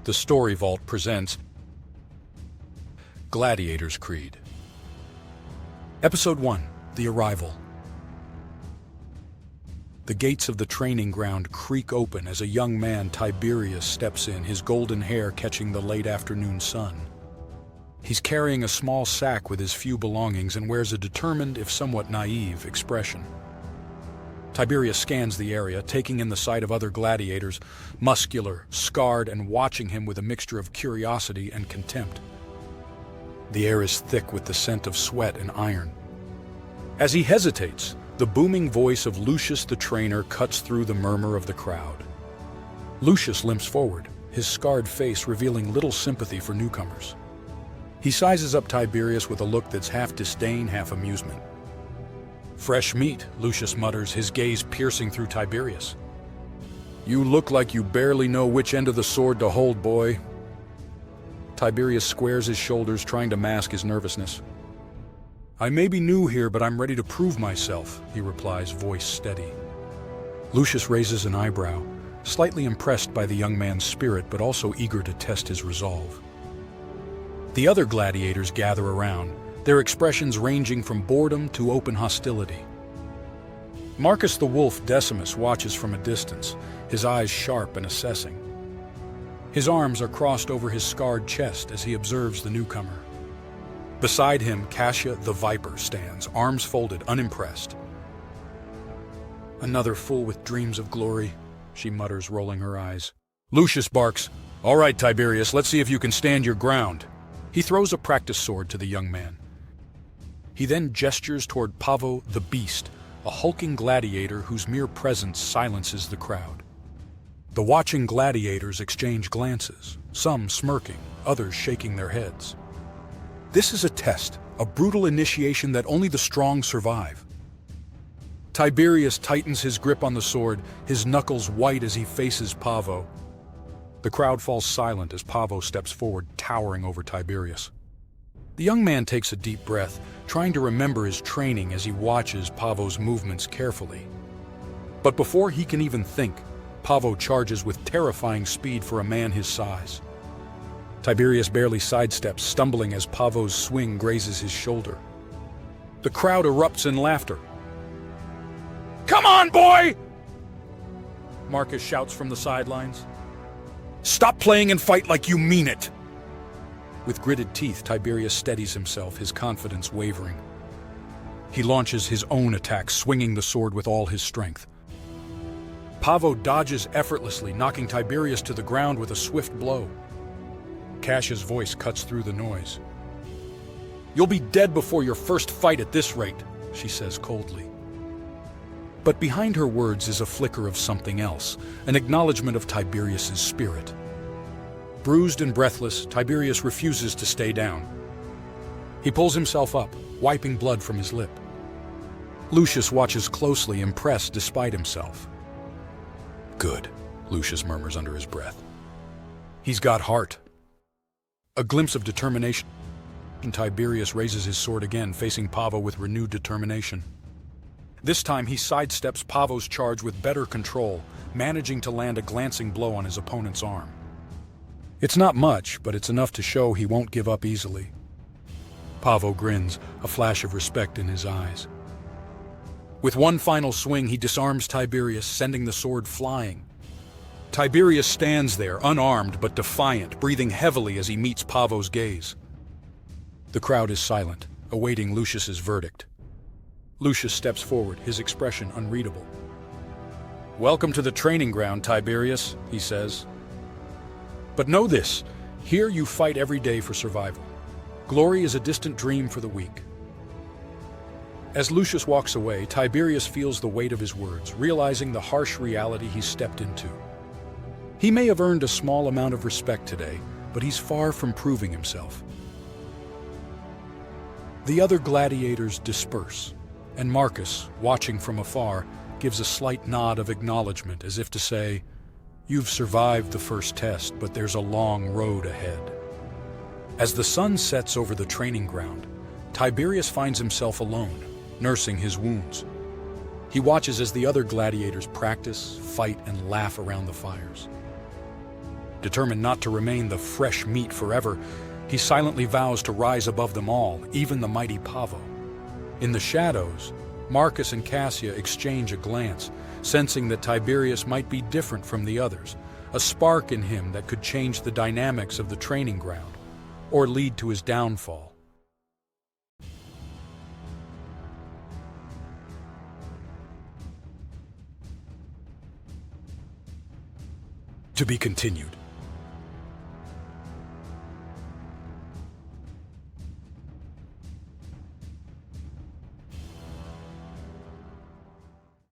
the Story Vault presents Gladiators Creed. Episode 1, The Arrival. The gates of the training ground creak open as a young man, Tiberius, steps in, his golden hair catching the late afternoon sun. He's carrying a small sack with his few belongings and wears a determined, if somewhat naive, expression. Tiberius scans the area, taking in the sight of other gladiators, muscular, scarred, and watching him with a mixture of curiosity and contempt. The air is thick with the scent of sweat and iron. As he hesitates, the booming voice of Lucius the trainer cuts through the murmur of the crowd. Lucius limps forward, his scarred face revealing little sympathy for newcomers. He sizes up Tiberius with a look that's half disdain, half amusement. "Fresh meat," Lucius mutters, his gaze piercing through Tiberius. "You look like you barely know which end of the sword to hold, boy." Tiberius squares his shoulders, trying to mask his nervousness. "I may be new here, but I'm ready to prove myself," he replies, voice steady. Lucius raises an eyebrow, slightly impressed by the young man's spirit, but also eager to test his resolve. The other gladiators gather around, their expressions ranging from boredom to open hostility. Marcus the Wolf Decimus watches from a distance, his eyes sharp and assessing. His arms are crossed over his scarred chest as he observes the newcomer. Beside him, Cassia the Viper stands, arms folded, unimpressed. "Another fool with dreams of glory," she mutters, rolling her eyes. Lucius barks, "All right, Tiberius, let's see if you can stand your ground." He throws a practice sword to the young man. He then gestures toward Pavo the Beast, a hulking gladiator whose mere presence silences the crowd. The watching gladiators exchange glances, some smirking, others shaking their heads. This is a test, a brutal initiation that only the strong survive. Tiberius tightens his grip on the sword, his knuckles white as he faces Pavo. The crowd falls silent as Pavo steps forward, towering over Tiberius. The young man takes a deep breath, trying to remember his training as he watches Pavo's movements carefully. But before he can even think, Pavo charges with terrifying speed for a man his size. Tiberius barely sidesteps, stumbling as Pavo's swing grazes his shoulder. The crowd erupts in laughter. "Come on, boy!" Marcus shouts from the sidelines. "Stop playing and fight like you mean it!" With gritted teeth, Tiberius steadies himself, his confidence wavering. He launches his own attack, swinging the sword with all his strength. Pavo dodges effortlessly, knocking Tiberius to the ground with a swift blow. Cassia's voice cuts through the noise. "You'll be dead before your first fight at this rate," she says coldly. But behind her words is a flicker of something else, an acknowledgement of Tiberius's spirit. Bruised and breathless, Tiberius refuses to stay down. He pulls himself up, wiping blood from his lip. Lucius watches closely, impressed despite himself. "Good," Lucius murmurs under his breath. "He's got heart." A glimpse of determination. Tiberius raises his sword again, facing Pavo with renewed determination. This time he sidesteps Pavo's charge with better control, managing to land a glancing blow on his opponent's arm. It's not much, but it's enough to show he won't give up easily. Pavo grins, a flash of respect in his eyes. With one final swing, he disarms Tiberius, sending the sword flying. Tiberius stands there, unarmed but defiant, breathing heavily as he meets Pavo's gaze. The crowd is silent, awaiting Lucius's verdict. Lucius steps forward, his expression unreadable. "Welcome to the training ground, Tiberius," he says. "But know this, here you fight every day for survival. Glory is a distant dream for the weak." As Lucius walks away, Tiberius feels the weight of his words, realizing the harsh reality he's stepped into. He may have earned a small amount of respect today, but he's far from proving himself. The other gladiators disperse, and Marcus, watching from afar, gives a slight nod of acknowledgement as if to say, "You've survived the first test, but there's a long road ahead." As the sun sets over the training ground, Tiberius finds himself alone, nursing his wounds. He watches as the other gladiators practice, fight, and laugh around the fires. Determined not to remain the fresh meat forever, he silently vows to rise above them all, even the mighty Pavo. In the shadows, Marcus and Cassia exchange a glance, sensing that Tiberius might be different from the others, a spark in him that could change the dynamics of the training ground, or lead to his downfall. To be continued.